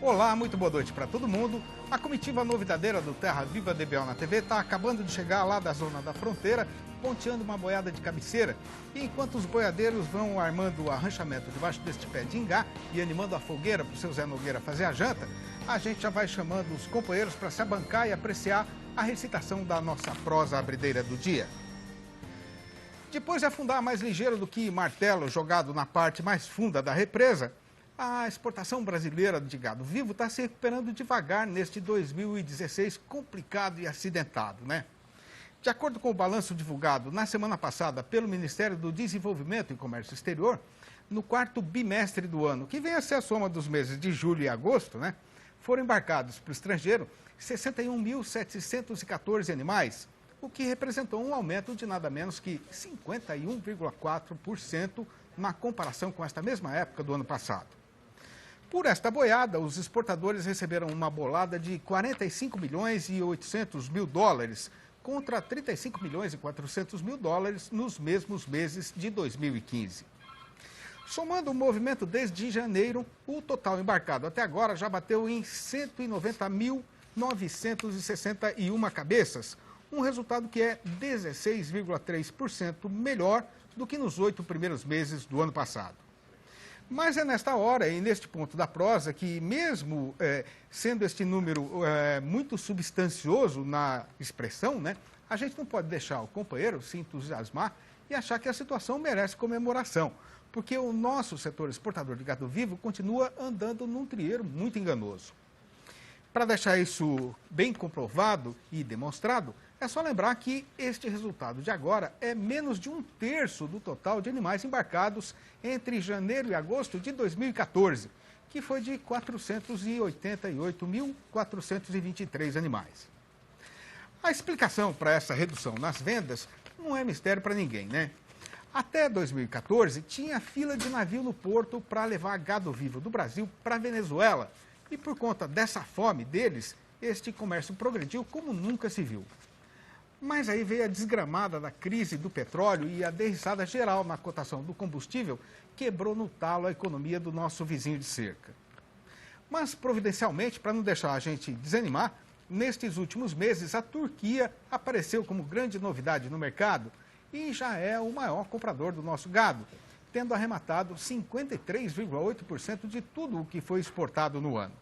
Olá, muito boa noite para todo mundo. A comitiva novidadeira do Terra Viva DBO na TV está acabando de chegar lá da zona da fronteira, ponteando uma boiada de cabeceira. E enquanto os boiadeiros vão armando o arranchamento debaixo deste pé de ingá e animando a fogueira para o seu Zé Nogueira fazer a janta, a gente já vai chamando os companheiros para se abancar e apreciar a recitação da nossa prosa abrideira do dia. Depois de afundar mais ligeiro do que martelo jogado na parte mais funda da represa, a exportação brasileira de gado vivo está se recuperando devagar neste 2016 complicado e acidentado, né? De acordo com o balanço divulgado na semana passada pelo Ministério do Desenvolvimento e Comércio Exterior, no quarto bimestre do ano, que vem a ser a soma dos meses de julho e agosto, né? Foram embarcados para o estrangeiro 61.714 animais, o que representou um aumento de nada menos que 51,4% na comparação com esta mesma época do ano passado. Por esta boiada, os exportadores receberam uma bolada de 45 milhões e 800 mil dólares contra 35 milhões e 400 mil dólares nos mesmos meses de 2015. Somando o movimento desde janeiro, o total embarcado até agora já bateu em 190.961 cabeças, um resultado que é 16,3% melhor do que nos 8 primeiros meses do ano passado. Mas é nesta hora e neste ponto da prosa que, mesmo sendo este número muito substancioso na expressão, né, a gente não pode deixar o companheiro se entusiasmar e achar que a situação merece comemoração, porque o nosso setor exportador de gado vivo continua andando num trieiro muito enganoso. Para deixar isso bem comprovado e demonstrado, é só lembrar que este resultado de agora é menos de 1/3 do total de animais embarcados entre janeiro e agosto de 2014, que foi de 488.423 animais. A explicação para essa redução nas vendas não é mistério para ninguém, né? Até 2014, tinha fila de navio no porto para levar gado vivo do Brasil para a Venezuela. E por conta dessa fome deles, este comércio progrediu como nunca se viu. Mas aí veio a desgramada da crise do petróleo e a derriçada geral na cotação do combustível quebrou no talo a economia do nosso vizinho de cerca. Mas, providencialmente, para não deixar a gente desanimar, nestes últimos meses a Turquia apareceu como grande novidade no mercado e já é o maior comprador do nosso gado, tendo arrematado 53,8% de tudo o que foi exportado no ano.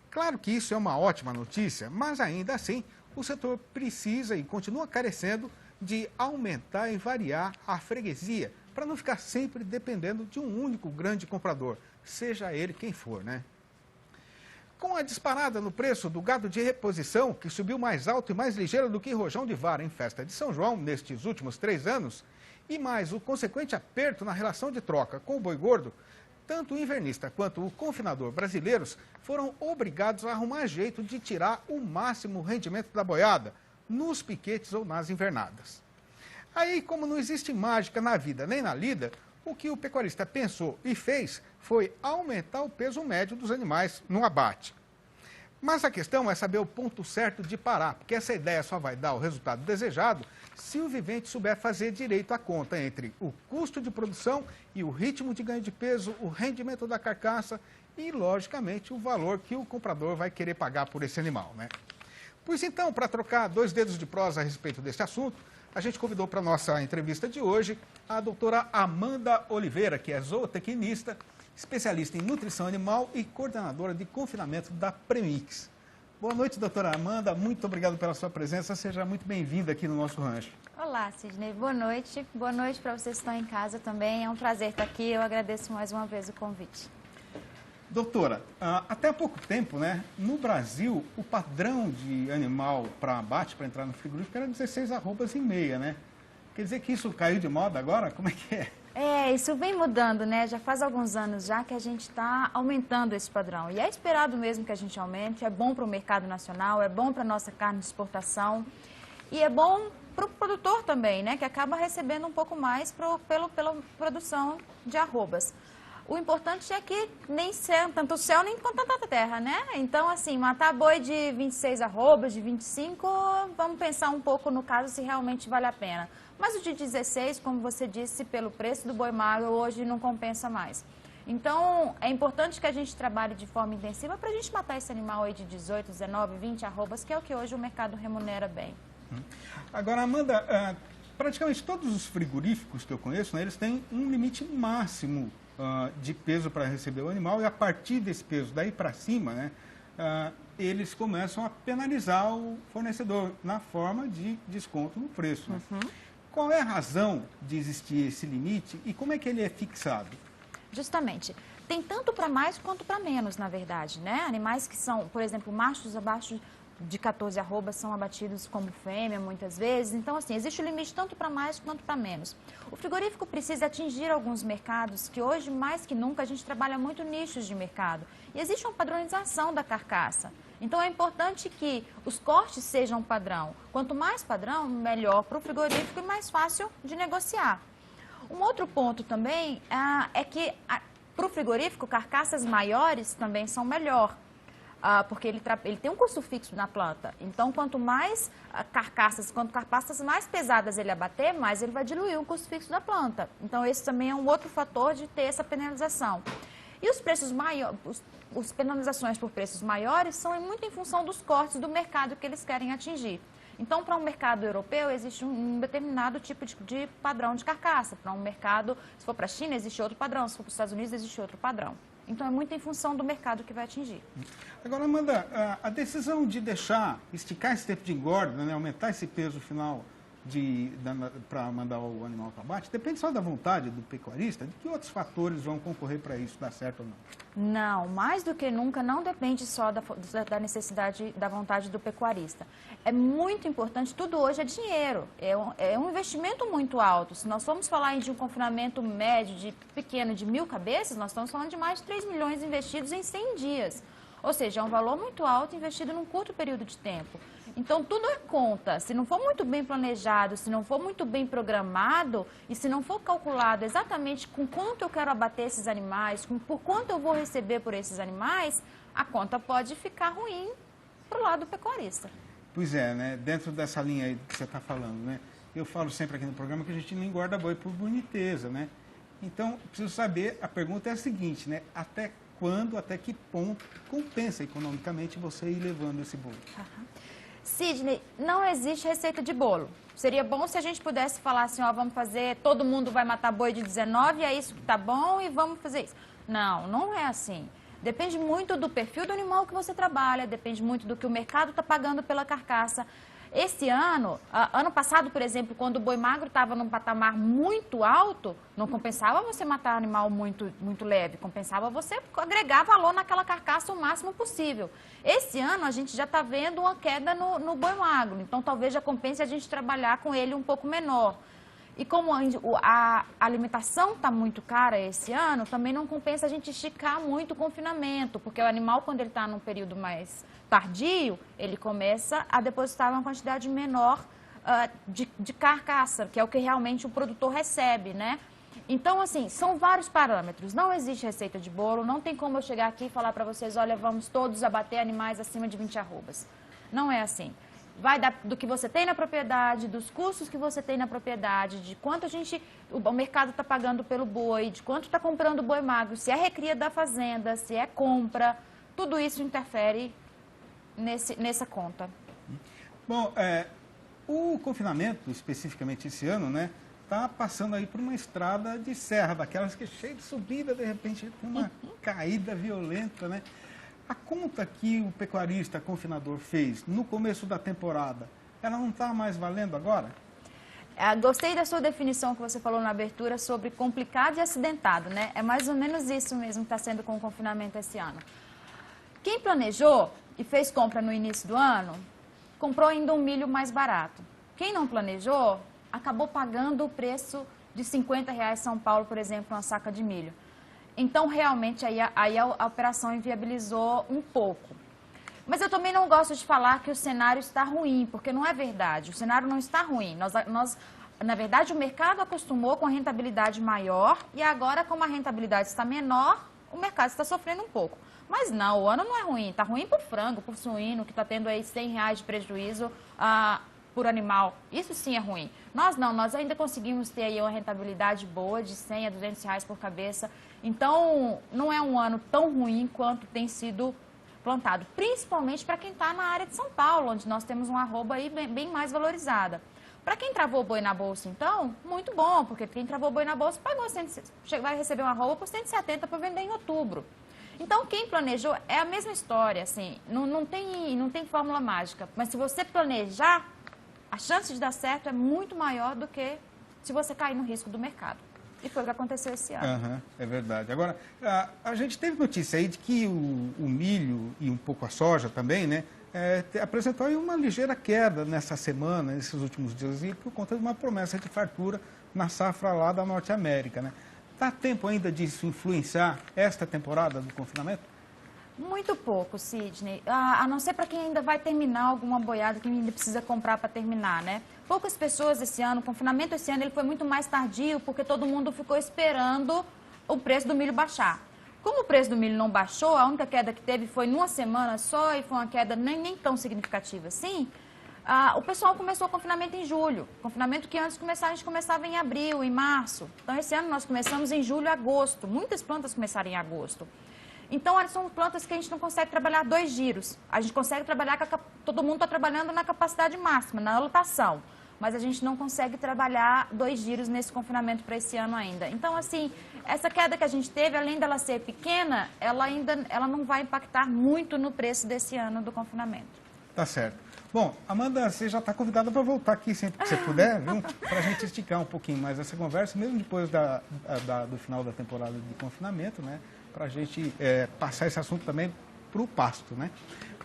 Claro que isso é uma ótima notícia, mas ainda assim o setor precisa e continua carecendo de aumentar e variar a freguesia, para não ficar sempre dependendo de um único grande comprador, seja ele quem for, né? Com a disparada no preço do gado de reposição, que subiu mais alto e mais ligeiro do que rojão de vara em festa de São João nestes últimos 3 anos, e mais o consequente aperto na relação de troca com o boi gordo, tanto o invernista quanto o confinador brasileiros foram obrigados a arrumar jeito de tirar o máximo rendimento da boiada, nos piquetes ou nas invernadas. Aí, como não existe mágica na vida nem na lida, o que o pecuarista pensou e fez foi aumentar o peso médio dos animais no abate. Mas a questão é saber o ponto certo de parar, porque essa ideia só vai dar o resultado desejado se o vivente souber fazer direito a conta entre o custo de produção e o ritmo de ganho de peso, o rendimento da carcaça e, logicamente, o valor que o comprador vai querer pagar por esse animal, né? Pois então, para trocar 2 dedos de prosa a respeito desse assunto, a gente convidou para a nossa entrevista de hoje a doutora Amanda Oliveira, que é zootecnista, especialista em nutrição animal e coordenadora de confinamento da Premix. Boa noite, doutora Amanda. Muito obrigado pela sua presença. Seja muito bem-vinda aqui no nosso rancho. Olá, Sidney. Boa noite. Boa noite para vocês que estão em casa também. É um prazer estar aqui. Eu agradeço mais uma vez o convite. Doutora, até há pouco tempo, né, no Brasil, o padrão de animal para abate, para entrar no frigorífico, era 16 arrobas e meia, né? Quer dizer que isso caiu de moda agora? Como é que é? Isso vem mudando, né? Já faz alguns anos já que a gente está aumentando esse padrão. E é esperado mesmo que a gente aumente, é bom para o mercado nacional, é bom para a nossa carne de exportação e é bom para o produtor também, né? Que acaba recebendo um pouco mais pela produção de arrobas. O importante é que nem tanto o céu nem quanto a terra, né? Então, assim, matar boi de 26 arrobas, de 25, vamos pensar um pouco no caso se realmente vale a pena. Mas o de 16, como você disse, pelo preço do boi magro, hoje não compensa mais. Então, é importante que a gente trabalhe de forma intensiva para a gente matar esse animal aí de 18, 19, 20 arrobas, que é o que hoje o mercado remunera bem. Agora, Amanda, praticamente todos os frigoríficos que eu conheço, né, eles têm um limite máximo de peso para receber o animal, e a partir desse peso daí para cima, né, eles começam a penalizar o fornecedor na forma de desconto no preço. Né? Qual é a razão de existir esse limite e como é que ele é fixado? Justamente. Tem tanto para mais quanto para menos, na verdade, né? Animais que são, por exemplo, machos abaixo de 14 arrobas são abatidos como fêmea, muitas vezes. Então, assim, existe o limite tanto para mais quanto para menos. O frigorífico precisa atingir alguns mercados que hoje, mais que nunca, a gente trabalha muito nichos de mercado. E existe uma padronização da carcaça. Então, é importante que os cortes sejam padrão. Quanto mais padrão, melhor para o frigorífico e mais fácil de negociar. Um outro ponto também é que para o frigorífico, carcaças maiores também são melhor. Porque ele tem um custo fixo na planta. Então, quanto mais carcaças mais pesadas ele abater, mais ele vai diluir o custo fixo da planta. Então, esse também é um outro fator de ter essa penalização. E os preços maiores, as penalizações por preços maiores são muito em função dos cortes do mercado que eles querem atingir. Então, para um mercado europeu, existe um determinado tipo de padrão de carcaça. Para um mercado, se for para a China, existe outro padrão. Se for para os Estados Unidos, existe outro padrão. Então, é muito em função do mercado que vai atingir. Agora, Amanda, a decisão de esticar esse tempo de engorda, né, aumentar esse peso final para mandar o animal para abate, depende só da vontade do pecuarista? De que outros fatores vão concorrer para isso dar certo ou não? Não, mais do que nunca, não depende só da necessidade, da vontade do pecuarista. É muito importante, tudo hoje é dinheiro, é um investimento muito alto. Se nós formos falar de um confinamento médio, pequeno, de 1.000 cabeças, nós estamos falando de mais de 3 milhões investidos em 100 dias. Ou seja, é um valor muito alto investido num curto período de tempo. Então, tudo é conta. Se não for muito bem planejado, se não for muito bem programado e se não for calculado exatamente com quanto eu quero abater esses animais, por quanto eu vou receber por esses animais, a conta pode ficar ruim para o lado do pecuarista. Pois é, né? Dentro dessa linha aí que você está falando, né? Eu falo sempre aqui no programa que a gente não engorda boi por boniteza, né? Então, preciso saber, a pergunta é a seguinte, né? Até quando, até que ponto compensa economicamente você ir levando esse boi? Sidney, não existe receita de bolo. Seria bom se a gente pudesse falar assim, ó, vamos fazer, todo mundo vai matar boi de 19, é isso que tá bom e vamos fazer isso. Não, não é assim. Depende muito do perfil do animal que você trabalha, depende muito do que o mercado está pagando pela carcaça. Esse ano, ano passado, por exemplo, quando o boi magro estava num patamar muito alto, não compensava você matar animal muito leve, compensava você agregar valor naquela carcaça o máximo possível. Esse ano, a gente já está vendo uma queda no boi magro, então talvez já compense a gente trabalhar com ele um pouco menor. E como a alimentação está muito cara esse ano, também não compensa a gente esticar muito o confinamento, porque o animal, quando ele está num período mais tardio, ele começa a depositar uma quantidade menor de carcaça, que é o que realmente o produtor recebe, né? Então, assim, são vários parâmetros. Não existe receita de bolo, não tem como eu chegar aqui e falar para vocês, olha, vamos todos abater animais acima de 20 arrobas. Não é assim. Vai do que você tem na propriedade, dos custos que você tem na propriedade, de quanto o mercado está pagando pelo boi, de quanto está comprando o boi magro, se é recria da fazenda, se é compra, tudo isso interfere nessa conta. Bom, o confinamento, especificamente esse ano, né, está passando aí por uma estrada de serra, daquelas que é cheia de subida, de repente tem uma caída violenta, né? A conta que o pecuarista confinador fez no começo da temporada, ela não está mais valendo agora? Gostei da sua definição que você falou na abertura sobre complicado e acidentado, né? É mais ou menos isso mesmo que está sendo com o confinamento esse ano. Quem planejou e fez compra no início do ano, comprou ainda um milho mais barato. Quem não planejou, acabou pagando o preço de R$50 São Paulo, por exemplo, uma saca de milho. Então, realmente, aí a operação inviabilizou um pouco. Mas eu também não gosto de falar que o cenário está ruim, porque não é verdade. O cenário não está ruim. Na verdade, o mercado acostumou com a rentabilidade maior e agora, como a rentabilidade está menor, o mercado está sofrendo um pouco. Mas não, o ano não é ruim. Está ruim para o frango, para o suíno, que está tendo aí R$100 de prejuízo por animal. Isso sim é ruim. Nós não, nós ainda conseguimos ter aí uma rentabilidade boa de 100 a 200 reais por cabeça. Então, não é um ano tão ruim quanto tem sido plantado, principalmente para quem está na área de São Paulo, onde nós temos uma arroba aí bem mais valorizada. Para quem travou boi na bolsa, então, muito bom, porque quem travou boi na bolsa pagou vai receber uma arroba por 170 para vender em outubro. Então, quem planejou é a mesma história, assim, não tem fórmula mágica, mas se você planejar, a chance de dar certo é muito maior do que se você cair no risco do mercado. E foi o que aconteceu esse ano. É verdade. Agora, a gente teve notícia aí de que o milho e um pouco a soja também, né, apresentou aí uma ligeira queda nessa semana, nesses últimos dias, e por conta de uma promessa de fartura na safra lá da Norte América, né? Dá tempo ainda disso influenciar esta temporada do confinamento? Muito pouco, Sidney. A não ser para quem ainda vai terminar alguma boiada que ainda precisa comprar para terminar, né? Poucas pessoas esse ano, o confinamento esse ano ele foi muito mais tardio, porque todo mundo ficou esperando o preço do milho baixar. Como o preço do milho não baixou, a única queda que teve foi numa semana só e foi uma queda nem tão significativa assim, o pessoal começou o confinamento em julho. Confinamento que antes a gente começava em abril, em março. Então, esse ano nós começamos em julho e agosto. Muitas plantas começaram em agosto. Então, são plantas que a gente não consegue trabalhar 2 giros. A gente consegue trabalhar, todo mundo está trabalhando na capacidade máxima, na lotação. Mas a gente não consegue trabalhar 2 giros nesse confinamento para esse ano ainda. Então, assim, essa queda que a gente teve, além dela ser pequena, ela não vai impactar muito no preço desse ano do confinamento. Tá certo. Bom, Amanda, você já está convidada para voltar aqui sempre que você puder, viu? Para a gente esticar um pouquinho mais essa conversa, mesmo depois do final da temporada de confinamento, né? Para a gente passar esse assunto também para o pasto, né?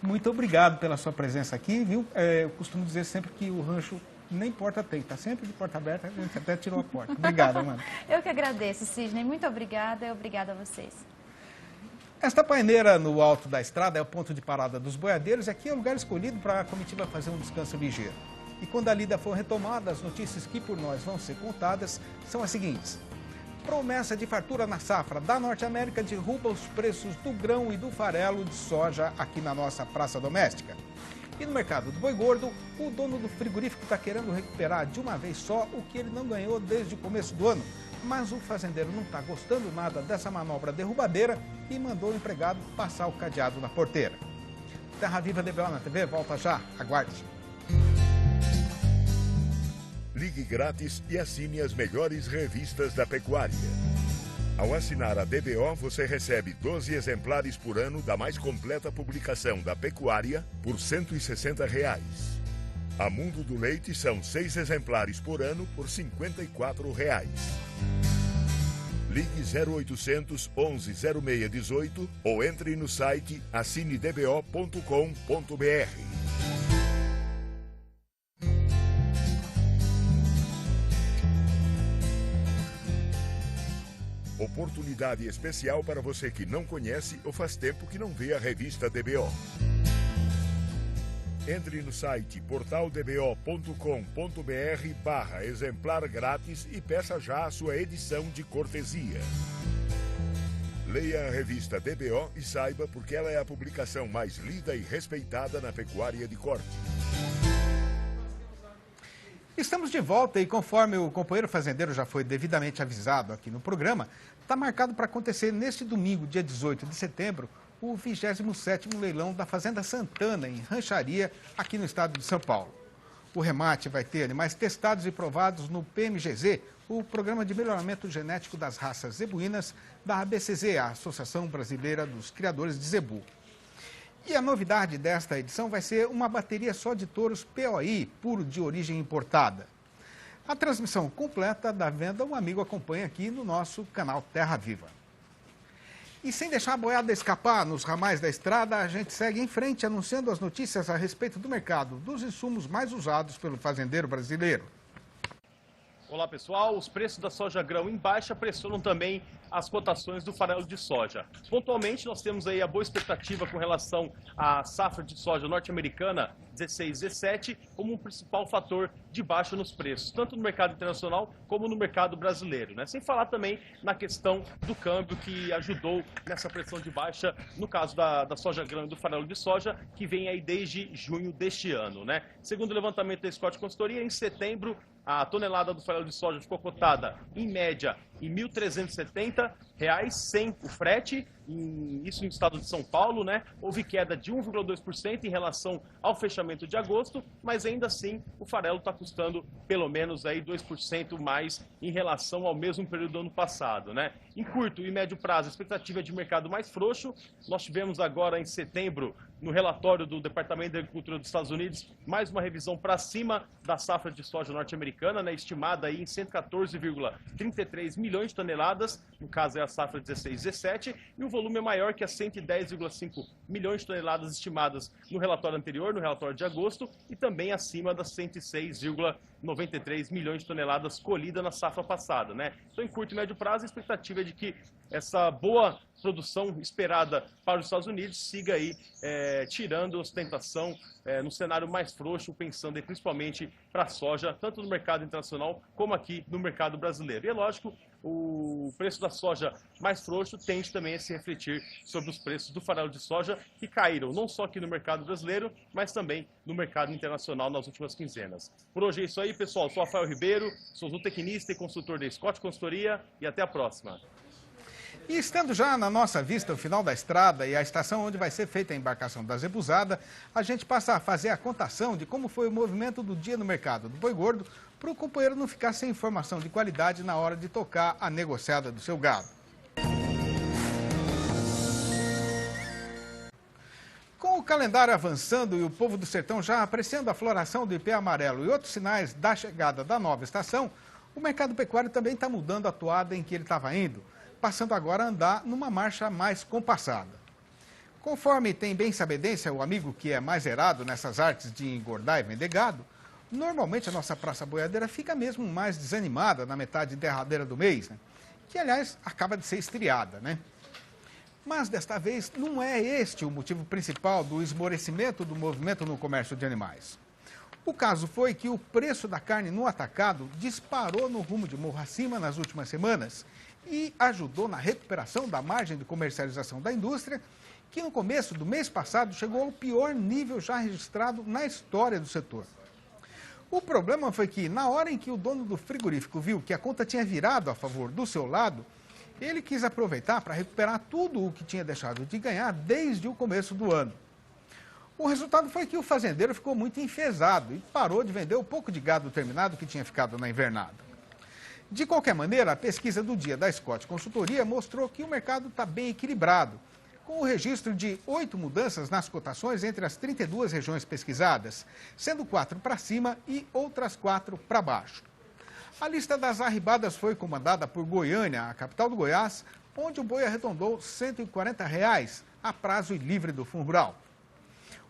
Muito obrigado pela sua presença aqui, viu? Eu costumo dizer sempre que o rancho nem porta tem, está sempre de porta aberta, a gente até tirou a porta. Obrigado, Amanda. Eu que agradeço, Sidney. Muito obrigada e obrigada a vocês. Esta paineira no alto da estrada é o ponto de parada dos boiadeiros e aqui é o lugar escolhido para a comitiva fazer um descanso ligeiro. E quando a lida for retomada, as notícias que por nós vão ser contadas são as seguintes. Promessa de fartura na safra da Norte América derruba os preços do grão e do farelo de soja aqui na nossa praça doméstica. E no mercado do boi gordo, o dono do frigorífico está querendo recuperar de uma vez só o que ele não ganhou desde o começo do ano. Mas o fazendeiro não está gostando nada dessa manobra derrubadeira e mandou o empregado passar o cadeado na porteira. Terra Viva DBO na TV, volta já, aguarde. Ligue grátis e assine as melhores revistas da pecuária. Ao assinar a DBO, você recebe 12 exemplares por ano da mais completa publicação da pecuária por R$ 160. A Mundo do Leite são 6 exemplares por ano por R$ 54. Ligue 0800 11 0618 ou entre no site assinedbo.com.br. Oportunidade especial para você que não conhece ou faz tempo que não vê a revista DBO. Entre no site portaldbo.com.br/exemplar grátis e peça já a sua edição de cortesia. Leia a revista DBO e saiba porque ela é a publicação mais lida e respeitada na pecuária de corte. Estamos de volta e conforme o companheiro fazendeiro já foi devidamente avisado aqui no programa, está marcado para acontecer neste domingo, dia 18 de setembro, o 27º leilão da Fazenda Santana, em Rancharia, aqui no estado de São Paulo. O remate vai ter animais testados e provados no PMGZ, o Programa de Melhoramento Genético das Raças Zebuínas da ABCZ, a Associação Brasileira dos Criadores de Zebu. E a novidade desta edição vai ser uma bateria só de touros POI, puro de origem importada. A transmissão completa da venda um amigo acompanha aqui no nosso canal Terra Viva. E sem deixar a boiada escapar nos ramais da estrada, a gente segue em frente anunciando as notícias a respeito do mercado, dos insumos mais usados pelo fazendeiro brasileiro. Olá pessoal, os preços da soja grão em baixa pressionam também as cotações do farelo de soja. Pontualmente nós temos aí a boa expectativa com relação à safra de soja norte-americana 16, 17 como um principal fator de baixa nos preços, tanto no mercado internacional como no mercado brasileiro, né? Sem falar também na questão do câmbio, que ajudou nessa pressão de baixa, no caso da soja grã e do farelo de soja, que vem aí desde junho deste ano, né? Segundo o levantamento da Scott Consultoria, em setembro, a tonelada do farelo de soja ficou cotada, em média, em R$ 1.370, sem o frete, isso no estado de São Paulo, né? Houve queda de 1,2% em relação ao fechamento de agosto, mas ainda assim o farelo está custando pelo menos aí 2% mais em relação ao mesmo período do ano passado, né? Em curto e médio prazo, a expectativa é de mercado mais frouxo. Nós tivemos agora em setembro, no relatório do Departamento de Agricultura dos Estados Unidos, mais uma revisão para cima da safra de soja norte-americana, né, estimada aí em 114,33 milhões de toneladas, no caso é a safra 16-17, e o volume é maior que as 110,5 milhões de toneladas estimadas no relatório anterior, no relatório de agosto, e também acima das 106,93 milhões de toneladas colhidas na safra passada, né? Então, em curto e médio prazo, a expectativa é de que essa boa produção esperada para os Estados Unidos siga aí tirando ostentação no cenário mais frouxo, pensando aí principalmente para a soja, tanto no mercado internacional como aqui no mercado brasileiro. E é lógico, o preço da soja mais frouxo tende também a se refletir sobre os preços do farelo de soja, que caíram não só aqui no mercado brasileiro, mas também no mercado internacional nas últimas quinzenas. Por hoje é isso aí, pessoal. Sou Rafael Ribeiro, sou zootecnista e consultor da Scott Consultoria, e até a próxima. E estando já na nossa vista o final da estrada e a estação onde vai ser feita a embarcação da Zebusada, a gente passa a fazer a contação de como foi o movimento do dia no mercado do boi gordo, para o companheiro não ficar sem informação de qualidade na hora de tocar a negociada do seu gado. Com o calendário avançando e o povo do sertão já apreciando a floração do ipê amarelo e outros sinais da chegada da nova estação, o mercado pecuário também está mudando a toada em que ele estava indo, passando agora a andar numa marcha mais compassada. Conforme tem bem sabedência o amigo que é mais errado nessas artes de engordar e vender gado, normalmente a nossa praça boiadeira fica mesmo mais desanimada na metade derradeira do mês, né? Que aliás acaba de ser estreada, né? Mas desta vez não é este o motivo principal do esmorecimento do movimento no comércio de animais. O caso foi que o preço da carne no atacado disparou no rumo de morro acima nas últimas semanas e ajudou na recuperação da margem de comercialização da indústria, que no começo do mês passado chegou ao pior nível já registrado na história do setor. O problema foi que, na hora em que o dono do frigorífico viu que a conta tinha virado a favor do seu lado, ele quis aproveitar para recuperar tudo o que tinha deixado de ganhar desde o começo do ano. O resultado foi que o fazendeiro ficou muito enfesado e parou de vender o pouco de gado terminado que tinha ficado na invernada. De qualquer maneira, a pesquisa do dia da Scott Consultoria mostrou que o mercado está bem equilibrado, com o registro de 8 mudanças nas cotações entre as 32 regiões pesquisadas, sendo 4 para cima e outras 4 para baixo. A lista das arribadas foi comandada por Goiânia, a capital do Goiás, onde o boi arredondou R$ 140 a prazo e livre do Fundo Rural.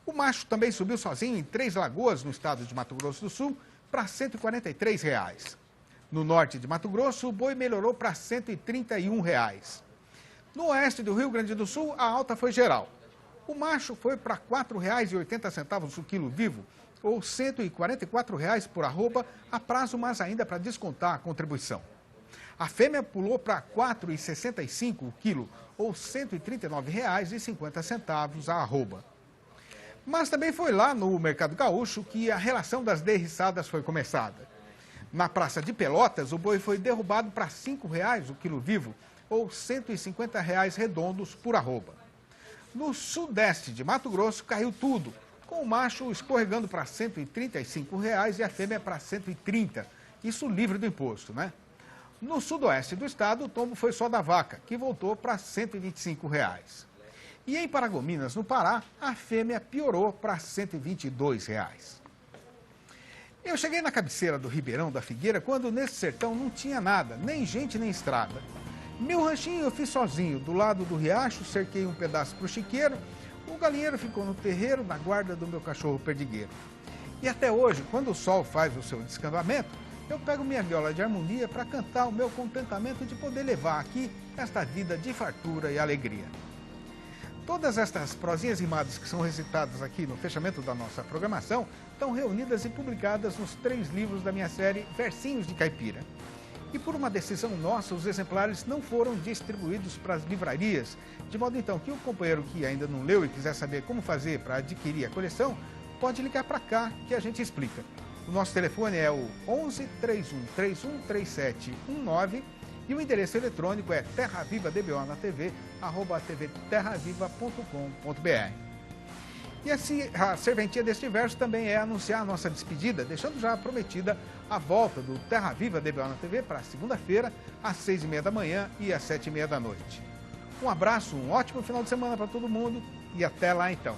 O macho também subiu sozinho em Três Lagoas, no estado de Mato Grosso do Sul, para R$ 143. No norte de Mato Grosso, o boi melhorou para R$ 131. No oeste do Rio Grande do Sul, a alta foi geral. O macho foi para R$ 4,80 o quilo vivo, ou R$ 144 por arroba, a prazo, mas ainda para descontar a contribuição. A fêmea pulou para R$ 4,65 o quilo, ou R$ 139,50 a arroba. Mas também foi lá no mercado gaúcho que a relação das derriçadas foi começada. Na Praça de Pelotas, o boi foi derrubado para R$ 5,00 o quilo vivo, ou R$ 150 redondos por arroba. No sudeste de Mato Grosso, caiu tudo, com o macho escorregando para R$ 135 e a fêmea para R$ 130, isso livre do imposto, né? No sudoeste do estado, o tombo foi só da vaca, que voltou para R$ 125. E em Paragominas, no Pará, a fêmea piorou para R$ 122. Eu cheguei na cabeceira do Ribeirão da Figueira quando nesse sertão não tinha nada, nem gente nem estrada. Meu ranchinho eu fiz sozinho, do lado do riacho, cerquei um pedaço para o chiqueiro, o galinheiro ficou no terreiro, na guarda do meu cachorro perdigueiro. E até hoje, quando o sol faz o seu descambamento, eu pego minha viola de harmonia para cantar o meu contentamento de poder levar aqui esta vida de fartura e alegria. Todas estas prosinhas rimadas que são recitadas aqui no fechamento da nossa programação estão reunidas e publicadas nos 3 livros da minha série Versinhos de Caipira. E por uma decisão nossa, os exemplares não foram distribuídos para as livrarias, de modo então que o companheiro que ainda não leu e quiser saber como fazer para adquirir a coleção, pode ligar para cá que a gente explica. O nosso telefone é o 11 31 31 3719 e o endereço eletrônico é terravivadbonatv@tvterraviva.com.br. E assim, a serventia deste verso também é anunciar a nossa despedida, deixando já prometida a volta do Terra Viva DBO na TV para segunda-feira, às 6h30 da manhã e às 7h30 da noite. Um abraço, um ótimo final de semana para todo mundo e até lá então.